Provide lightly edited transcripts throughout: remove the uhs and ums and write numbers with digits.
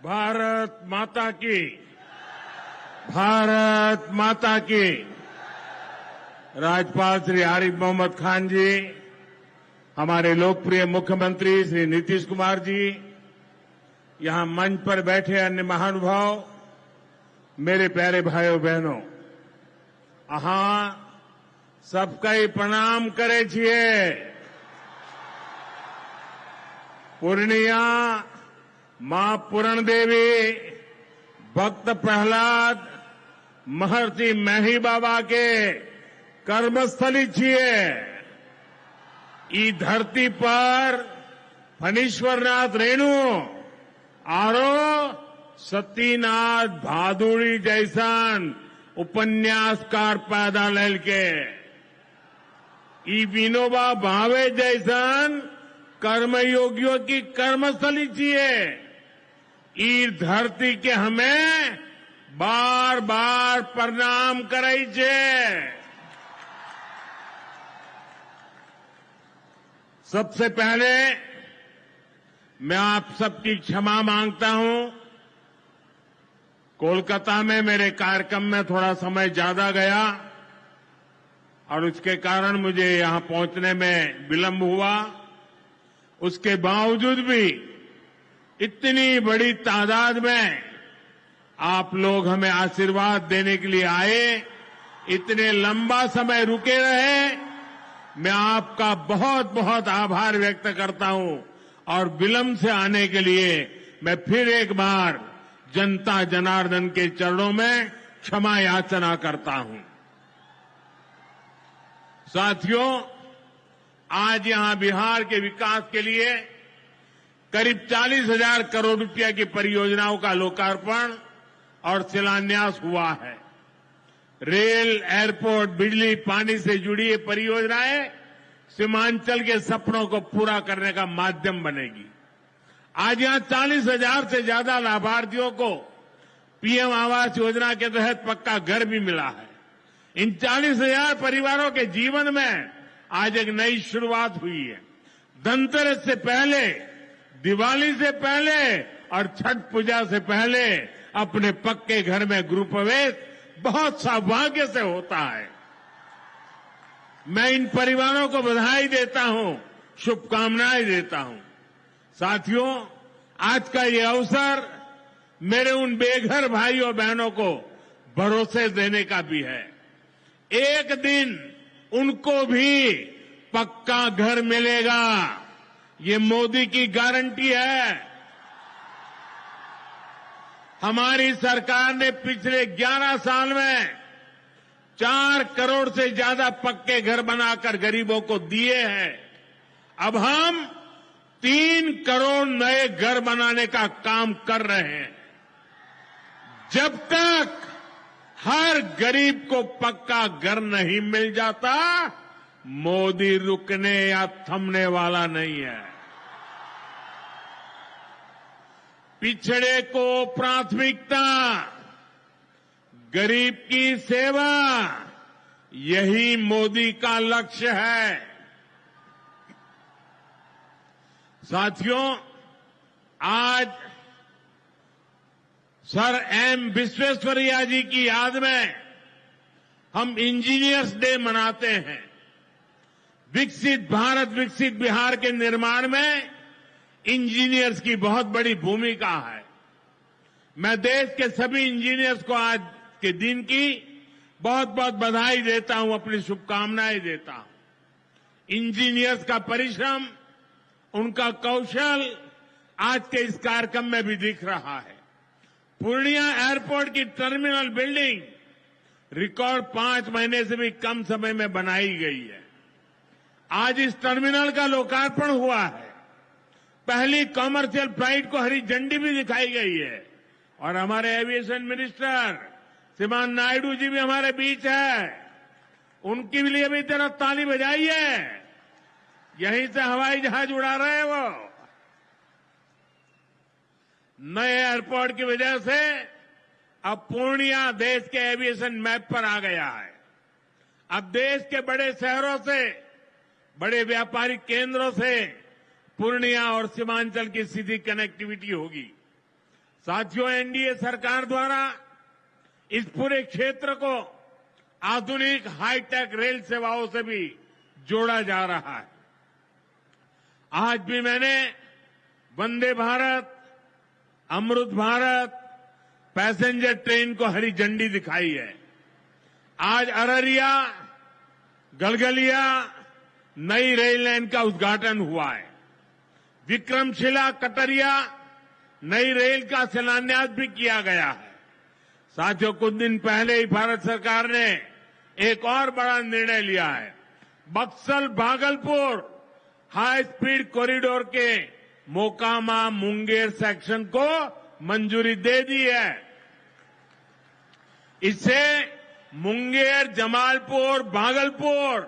भारत माता की, भारत माता की। राज्यपाल श्री आरिफ मोहम्मद खान जी, हमारे लोकप्रिय मुख्यमंत्री श्री नीतीश कुमार जी, यहां मंच पर बैठे अन्य महानुभाव, मेरे प्यारे भाइयों बहनों, अहां सबका ही प्रणाम करे छिए। पूर्णिया मां पूरण देवी, भक्त प्रहलाद, महर्षि मेही बाबा के कर्मस्थली छिए। ई धरती पर फणीश्वरनाथ रेणु आरो सतीनाथ भादुड़ी जैसन उपन्यासकार पैदा लेल के, ई विनोबा भावे जैसन कर्मयोगियों की कर्मस्थली छिए। ई धरती के हमें बार बार प्रणाम करे छे। सबसे पहले मैं आप सबकी क्षमा मांगता हूं। कोलकाता में मेरे कार्यक्रम में थोड़ा समय ज्यादा गया और उसके कारण मुझे यहां पहुंचने में विलंब हुआ। उसके बावजूद भी इतनी बड़ी तादाद में आप लोग हमें आशीर्वाद देने के लिए आए, इतने लंबा समय रुके रहे, मैं आपका बहुत बहुत आभार व्यक्त करता हूं। और विलंब से आने के लिए मैं फिर एक बार जनता जनार्दन के चरणों में क्षमा याचना करता हूं। साथियों, आज यहां बिहार के विकास के लिए करीब 40,000 करोड़ रुपया की परियोजनाओं का लोकार्पण और शिलान्यास हुआ है। रेल, एयरपोर्ट, बिजली, पानी से जुड़ी ये परियोजनाएं सीमांचल के सपनों को पूरा करने का माध्यम बनेगी। आज यहां 40,000 से ज्यादा लाभार्थियों को पीएम आवास योजना के तहत पक्का घर भी मिला है। इन 40,000 परिवारों के जीवन में आज एक नई शुरुआत हुई है। धनतेरस से पहले, दिवाली से पहले और छठ पूजा से पहले अपने पक्के घर में गृह प्रवेश बहुत सौभाग्य से होता है। मैं इन परिवारों को बधाई देता हूं, शुभकामनाएं देता हूं। साथियों, आज का ये अवसर मेरे उन बेघर भाइयों बहनों को भरोसे देने का भी है। एक दिन उनको भी पक्का घर मिलेगा, ये मोदी की गारंटी है। हमारी सरकार ने पिछले 11 साल में 4 करोड़ से ज्यादा पक्के घर बनाकर गरीबों को दिए हैं। अब हम 3 करोड़ नए घर बनाने का काम कर रहे हैं। जब तक हर गरीब को पक्का घर नहीं मिल जाता, मोदी रुकने या थमने वाला नहीं है। पिछड़े को प्राथमिकता, गरीब की सेवा, यही मोदी का लक्ष्य है। साथियों, आज सर एम विश्वेश्वरैया जी की याद में हम इंजीनियर्स डे मनाते हैं। विकसित भारत, विकसित बिहार के निर्माण में इंजीनियर्स की बहुत बड़ी भूमिका है। मैं देश के सभी इंजीनियर्स को आज के दिन की बहुत बहुत बधाई देता हूं, अपनी शुभकामनाएं देता हूं। इंजीनियर्स का परिश्रम, उनका कौशल आज के इस कार्यक्रम में भी दिख रहा है। पूर्णिया एयरपोर्ट की टर्मिनल बिल्डिंग रिकॉर्ड 5 महीने से भी कम समय में बनाई गई है। आज इस टर्मिनल का लोकार्पण हुआ है। पहली कॉमर्शियल फ्लाइट को हरी झंडी भी दिखाई गई है। और हमारे एविएशन मिनिस्टर श्रीमान नायडू जी भी हमारे बीच है। उनके लिए भी जरा ताली बजाइए। यहीं से हवाई जहाज उड़ा रहे हैं वो। नए एयरपोर्ट की वजह से अब पूर्णिया देश के एविएशन मैप पर आ गया है। अब देश के बड़े शहरों से, बड़े व्यापारिक केंद्रों से पूर्णिया और सीमांचल की सीधी कनेक्टिविटी होगी। साथियों, एनडीए सरकार द्वारा इस पूरे क्षेत्र को आधुनिक हाईटेक रेल सेवाओं से भी जोड़ा जा रहा है। आज भी मैंने वंदे भारत, अमृत भारत पैसेंजर ट्रेन को हरी झंडी दिखाई है। आज अररिया गलगलिया नई रेल लाइन का उद्घाटन हुआ है। विक्रमशिला कटरिया नई रेल का शिलान्यास भी किया गया है। साथियों, कुछ दिन पहले ही भारत सरकार ने एक और बड़ा निर्णय लिया है। Buxar Bhagalpur high speed corridor के मोकामा मुंगेर सेक्शन को मंजूरी दे दी है। इससे मुंगेर, जमालपुर, भागलपुर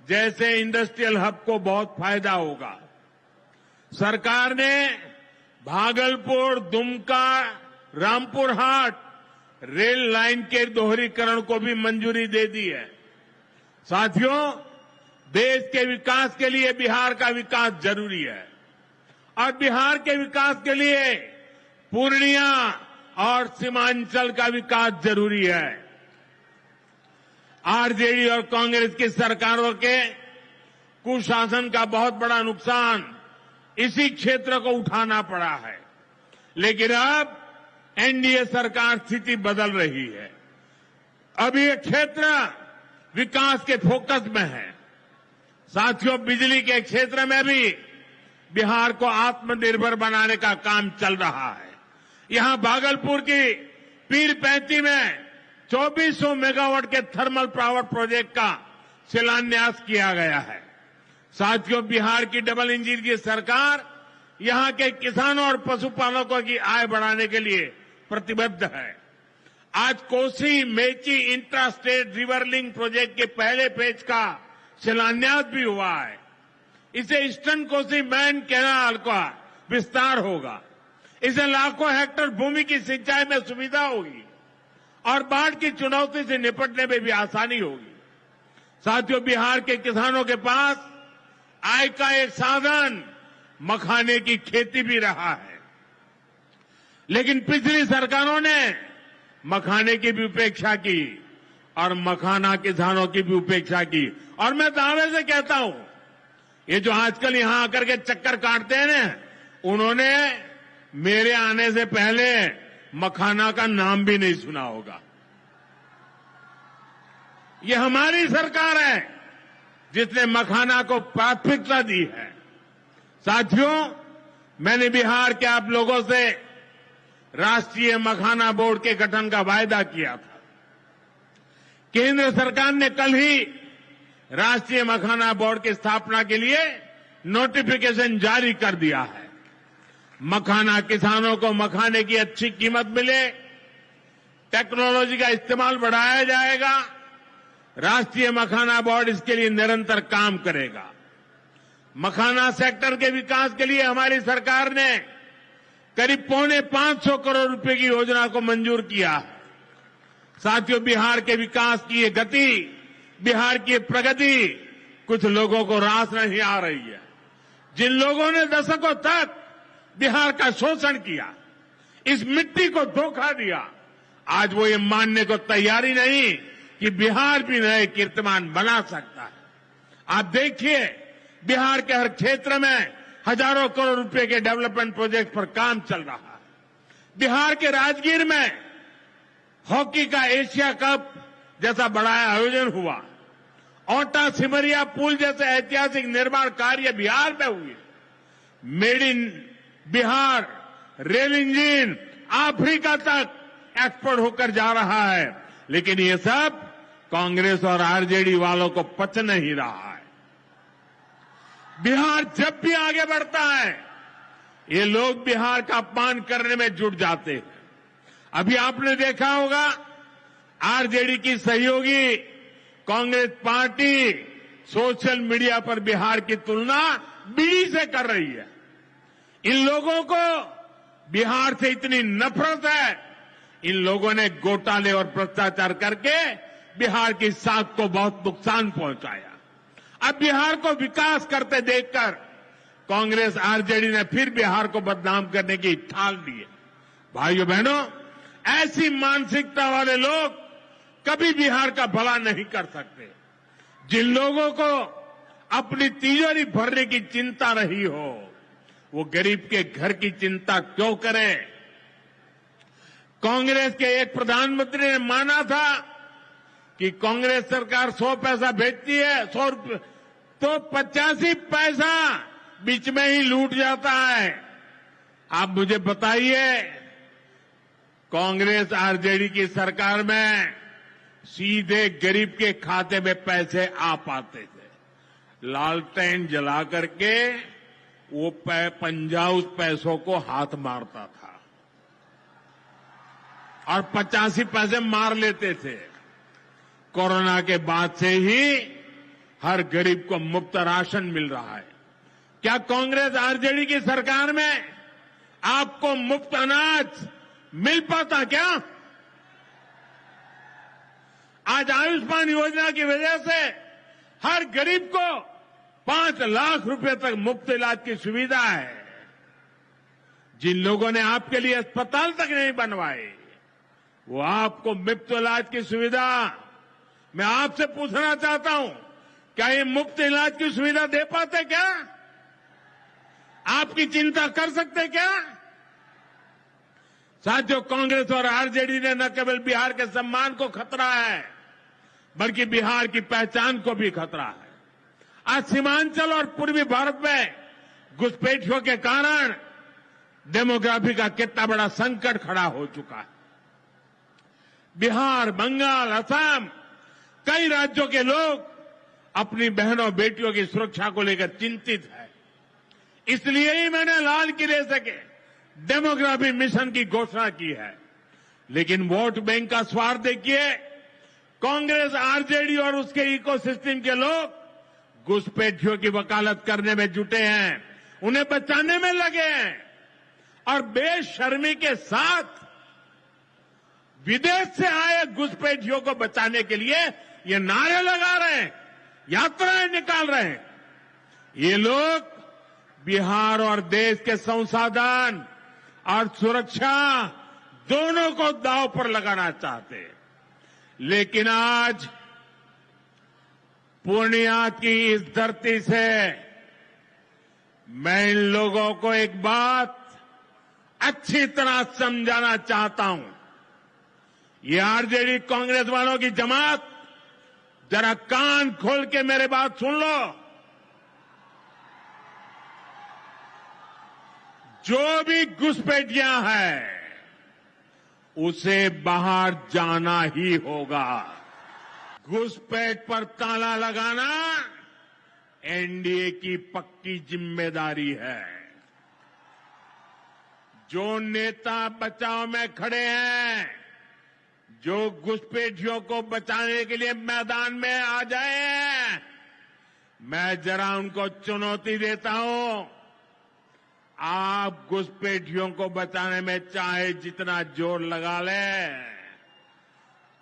जैसे इंडस्ट्रियल हब को बहुत फायदा होगा। सरकार ने भागलपुर, दुमका, रामपुर हाट रेल लाइन के दोहरीकरण को भी मंजूरी दे दी है। साथियों, देश के विकास के लिए बिहार का विकास जरूरी है और बिहार के विकास के लिए पूर्णिया और सीमांचल का विकास जरूरी है। आरजेडी और कांग्रेस की सरकारों के कुशासन का बहुत बड़ा नुकसान इसी क्षेत्र को उठाना पड़ा है, लेकिन अब एनडीए सरकार स्थिति बदल रही है। अब ये क्षेत्र विकास के फोकस में है। साथियों, बिजली के क्षेत्र में भी बिहार को आत्मनिर्भर बनाने का काम चल रहा है। यहां भागलपुर की पीरपैंती में 2400 मेगावाट के थर्मल पावर प्रोजेक्ट का शिलान्यास किया गया है। साथियों, बिहार की डबल इंजन की सरकार यहां के किसानों और पशुपालकों की आय बढ़ाने के लिए प्रतिबद्ध है। आज Kosi Mechi intra state river link project के पहले फेज का शिलान्यास भी हुआ है। इसे ईस्टर्न कोसी मैन कैनाल का विस्तार होगा। इससे लाखों हेक्टेयर भूमि की सिंचाई में सुविधा होगी और बाढ़ की चुनौती से निपटने में भी आसानी होगी। साथियों, बिहार के किसानों के पास आय का एक साधन मखाने की खेती भी रहा है, लेकिन पिछली सरकारों ने मखाने की भी उपेक्षा की और मखाना किसानों की भी उपेक्षा की। और मैं दावे से कहता हूं, ये जो आजकल यहां आकर के चक्कर काटते हैं ना, उन्होंने मेरे आने से पहले मखाना का नाम भी नहीं सुना होगा। ये हमारी सरकार है जिसने मखाना को प्राथमिकता दी है। साथियों, मैंने बिहार के आप लोगों से राष्ट्रीय मखाना बोर्ड के गठन का वायदा किया था। केंद्र सरकार ने कल ही राष्ट्रीय मखाना बोर्ड की स्थापना के लिए नोटिफिकेशन जारी कर दिया है। मखाना किसानों को मखाने की अच्छी कीमत मिले, टेक्नोलॉजी का इस्तेमाल बढ़ाया जाएगा। राष्ट्रीय मखाना बोर्ड इसके लिए निरंतर काम करेगा। मखाना सेक्टर के विकास के लिए हमारी सरकार ने करीब 550 करोड़ रुपए की योजना को मंजूर किया है। साथियों, बिहार के विकास की ये गति, बिहार की प्रगति कुछ लोगों को रास नहीं आ रही है। जिन लोगों ने दशकों तक बिहार का शोषण किया, इस मिट्टी को धोखा दिया, आज वो ये मानने को तैयारी नहीं कि बिहार भी नए कीर्तिमान बना सकता है। आप देखिए, बिहार के हर क्षेत्र में हजारों करोड़ रुपए के डेवलपमेंट प्रोजेक्ट पर काम चल रहा है। बिहार के राजगीर में हॉकी का एशिया कप जैसा बड़ा आयोजन हुआ। ओटा सिमरिया पुल जैसे ऐतिहासिक निर्माण कार्य बिहार में हुए। Made in Bihar rail engine Africa तक एक्सपोर्ट होकर जा रहा है, लेकिन ये सब कांग्रेस और आरजेडी वालों को पच नहीं रहा है। बिहार जब भी आगे बढ़ता है, ये लोग बिहार का अपमान करने में जुट जाते हैं। अभी आपने देखा होगा, आरजेडी की सहयोगी कांग्रेस पार्टी सोशल मीडिया पर बिहार की तुलना बीड़ी से कर रही है। इन लोगों को बिहार से इतनी नफरत है, इन लोगों ने घोटाले और भ्रष्टाचार करके बिहार की साख को बहुत नुकसान पहुंचाया। अब बिहार को विकास करते देखकर कांग्रेस आरजेडी ने फिर बिहार को बदनाम करने की ठान ली है। भाइयों बहनों, ऐसी मानसिकता वाले लोग कभी बिहार का भला नहीं कर सकते। जिन लोगों को अपनी तिजोरी भरने की चिंता रही हो, वो गरीब के घर की चिंता क्यों करें? कांग्रेस के एक प्रधानमंत्री ने माना था कि कांग्रेस सरकार 100 पैसा भेजती है, 100 रुपये, तो 85 पैसा बीच में ही लूट जाता है। आप मुझे बताइए, कांग्रेस आरजेडी की सरकार में सीधे गरीब के खाते में पैसे आ पाते थे। लालटेन जला करके वो पंजा उस पैसों को हाथ मारता था और 85 पैसे मार लेते थे। कोरोना के बाद से ही हर गरीब को मुफ्त राशन मिल रहा है। क्या कांग्रेस आरजेडी की सरकार में आपको मुफ्त अनाज मिल पाता क्या? आज आयुष्मान योजना की वजह से हर गरीब को 5 लाख रुपए तक मुफ्त इलाज की सुविधा है। जिन लोगों ने आपके लिए अस्पताल तक नहीं बनवाए, वो आपको मुफ्त इलाज की सुविधा, मैं आपसे पूछना चाहता हूं, क्या ये मुफ्त इलाज की सुविधा दे पाते क्या? आपकी चिंता कर सकते क्या? साथियों, कांग्रेस और आरजेडी ने न केवल बिहार के सम्मान को खतरा है, बल्कि बिहार की पहचान को भी खतरा है। आज सीमांचल और पूर्वी भारत में घुसपैठियों के कारण डेमोग्राफी का कितना बड़ा संकट खड़ा हो चुका है। बिहार, बंगाल, असम, कई राज्यों के लोग अपनी बहनों बेटियों की सुरक्षा को लेकर चिंतित है। इसलिए ही मैंने लाल किले से डेमोग्राफी मिशन की घोषणा की है। लेकिन वोट बैंक का स्वार्थ देखिए, कांग्रेस, आरजेडी और उसके इकोसिस्टम के लोग घुसपैठियों की वकालत करने में जुटे हैं, उन्हें बचाने में लगे हैं और बेशर्मी के साथ विदेश से आए घुसपैठियों को बचाने के लिए ये नारे लगा रहे हैं, यात्राएं निकाल रहे हैं। ये लोग बिहार और देश के संसाधन और सुरक्षा दोनों को दांव पर लगाना चाहते हैं। लेकिन आज पूर्णिया की इस धरती से मैं इन लोगों को एक बात अच्छी तरह समझाना चाहता हूं। ये आरजेडी कांग्रेस वालों की जमात, जरा कान खोल के मेरे बात सुन लो। जो भी घुसपैठियां हैं, उसे बाहर जाना ही होगा। घुसपैठ पर ताला लगाना एनडीए की पक्की जिम्मेदारी है। जो नेता बचाव में खड़े हैं, जो घुसपैठियों को बचाने के लिए मैदान में आ जाए, मैं जरा उनको चुनौती देता हूं। आप घुसपैठियों को बचाने में चाहे जितना जोर लगा लें,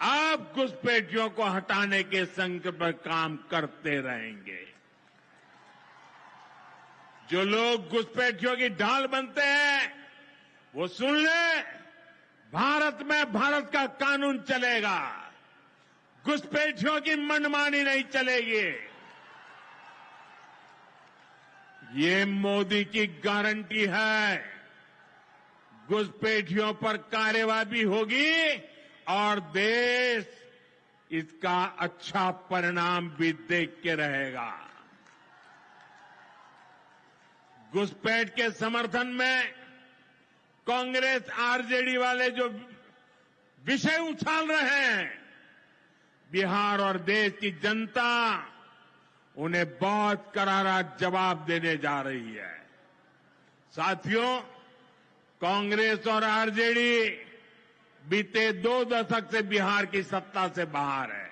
आप घुसपैठियों को हटाने के संकल्प पर काम करते रहेंगे। जो लोग घुसपैठियों की ढाल बनते हैं, वो सुन ले, भारत में भारत का कानून चलेगा, घुसपैठियों की मनमानी नहीं चलेगी। ये मोदी की गारंटी है। घुसपैठियों पर कार्रवाई होगी और देश इसका अच्छा परिणाम भी देख के रहेगा। घुसपैठ के समर्थन में कांग्रेस, आरजेडी वाले जो विषय उछाल रहे हैं, बिहार और देश की जनता उन्हें बहुत करारा जवाब देने जा रही है। साथियों, कांग्रेस और आरजेडी बीते 2 दशक से बिहार की सत्ता से बाहर है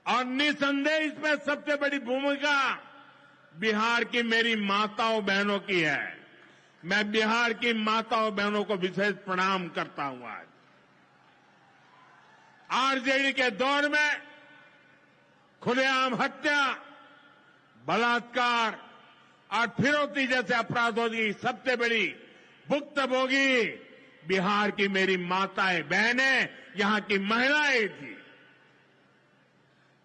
और निसंदेह इसमें सबसे बड़ी भूमिका बिहार की मेरी माताओं बहनों की है। मैं बिहार की माताओं बहनों को विशेष प्रणाम करता हूं। आज आरजेडी के दौर में खुलेआम हत्या, बलात्कार और फिरौती जैसे अपराधों की सबसे बड़ी भुक्तभोगी बिहार की मेरी माताएं बहनें, यहां की महिलाएं थी।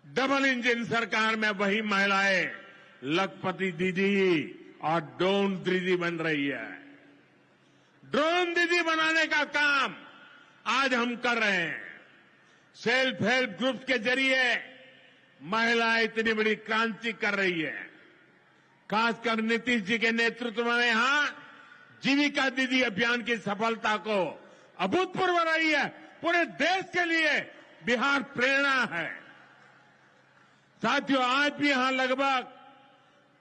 डबल इंजन सरकार में वही महिलाएं लखपति दीदी और ड्रोन दीदी बन रही है। ड्रोन दीदी बनाने का काम आज हम कर रहे हैं। सेल्फ हेल्प ग्रुप्स के जरिए महिलाएं इतनी बड़ी क्रांति कर रही है। खासकर नीतीश जी के नेतृत्व में यहां जीविका दीदी अभियान की सफलता को अभूतपूर्व रही है। पूरे देश के लिए बिहार प्रेरणा है। साथियों, आज भी यहां लगभग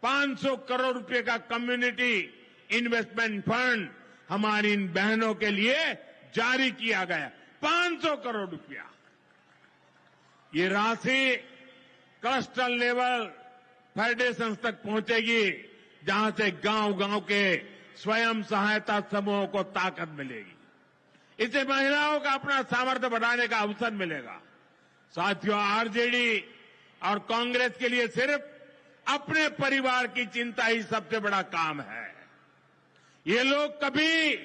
500 करोड़ रुपए का कम्युनिटी इन्वेस्टमेंट फंड हमारी इन बहनों के लिए जारी किया गया। 500 करोड़ रुपया। ये राशि क्लस्टर लेवल फेडरेशन तक पहुंचेगी, जहां से गांव-गांव के स्वयं सहायता समूहों को ताकत मिलेगी। इससे महिलाओं का अपना सामर्थ्य बढ़ाने का अवसर मिलेगा। साथियों, आरजेडी और कांग्रेस के लिए सिर्फ अपने परिवार की चिंता ही सबसे बड़ा काम है। ये लोग कभी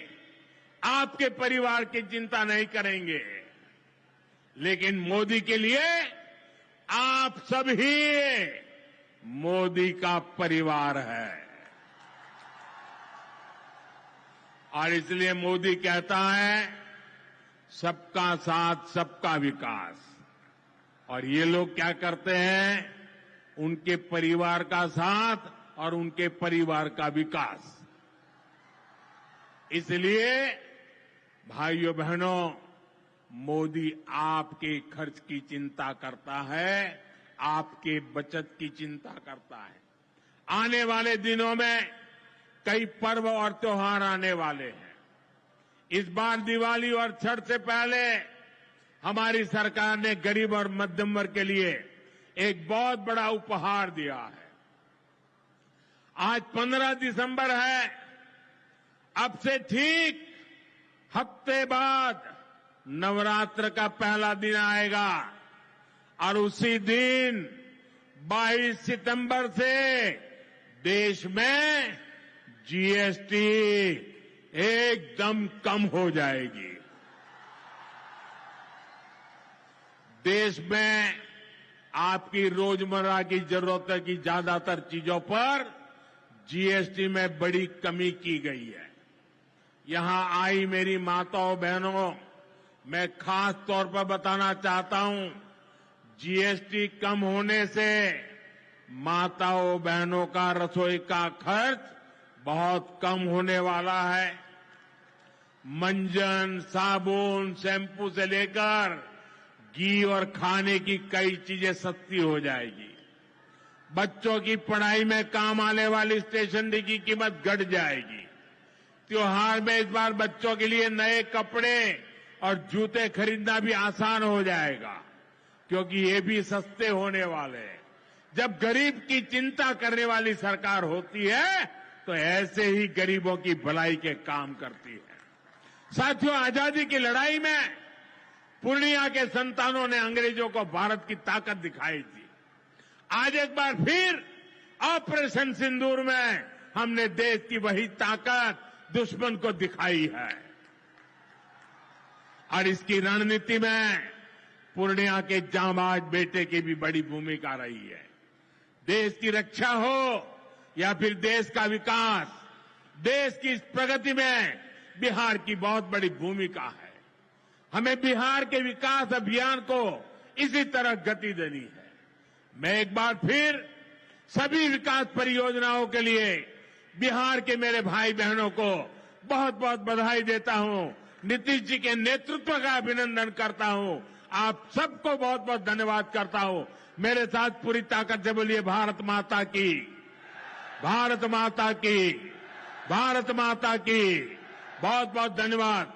आपके परिवार की चिंता नहीं करेंगे, लेकिन मोदी के लिए आप सभी मोदी का परिवार है। और इसलिए मोदी कहता है, सबका साथ सबका विकास। और ये लोग क्या करते हैं? उनके परिवार का साथ और उनके परिवार का विकास। इसलिए भाइयों बहनों, मोदी आपके खर्च की चिंता करता है, आपके बचत की चिंता करता है। आने वाले दिनों में कई पर्व और त्योहार आने वाले हैं। इस बार दिवाली और छठ से पहले हमारी सरकार ने गरीब और मध्यम वर्ग के लिए एक बहुत बड़ा उपहार दिया है। आज 15 दिसंबर है। अब से ठीक हफ्ते बाद नवरात्र का पहला दिन आएगा और उसी दिन 22 सितंबर से देश में जीएसटी एकदम कम हो जाएगी। देश में आपकी रोजमर्रा की जरूरतों की ज्यादातर चीजों पर जीएसटी में बड़ी कमी की गई है। यहां आई मेरी माताओं बहनों, मैं खास तौर पर बताना चाहता हूं, जीएसटी कम होने से माताओं बहनों का रसोई का खर्च बहुत कम होने वाला है। मंजन, साबुन, शैम्पू से लेकर घी और खाने की कई चीजें सस्ती हो जाएगी। बच्चों की पढ़ाई में काम आने वाली स्टेशनरी की कीमत घट जाएगी। त्योहार में इस बार बच्चों के लिए नए कपड़े और जूते खरीदना भी आसान हो जाएगा, क्योंकि ये भी सस्ते होने वाले हैं। जब गरीब की चिंता करने वाली सरकार होती है, तो ऐसे ही गरीबों की भलाई के काम करती है। साथियों, आजादी की लड़ाई में पूर्णिया के संतानों ने अंग्रेजों को भारत की ताकत दिखाई थी। आज एक बार फिर ऑपरेशन सिंदूर में हमने देश की वही ताकत दुश्मन को दिखाई है। और इसकी रणनीति में पूर्णिया के जांबाज बेटे की भी बड़ी भूमिका रही है। देश की रक्षा हो या फिर देश का विकास, देश की इस प्रगति में बिहार की बहुत बड़ी भूमिका है। हमें बिहार के विकास अभियान को इसी तरह गति देनी है। मैं एक बार फिर सभी विकास परियोजनाओं के लिए बिहार के मेरे भाई बहनों को बहुत बहुत बधाई देता हूं। नीतीश जी के नेतृत्व का अभिनंदन करता हूं। आप सबको बहुत बहुत धन्यवाद करता हूं। मेरे साथ पूरी ताकत से बोलिए, भारत माता की, भारत माता की, भारत माता की। बहुत बहुत धन्यवाद।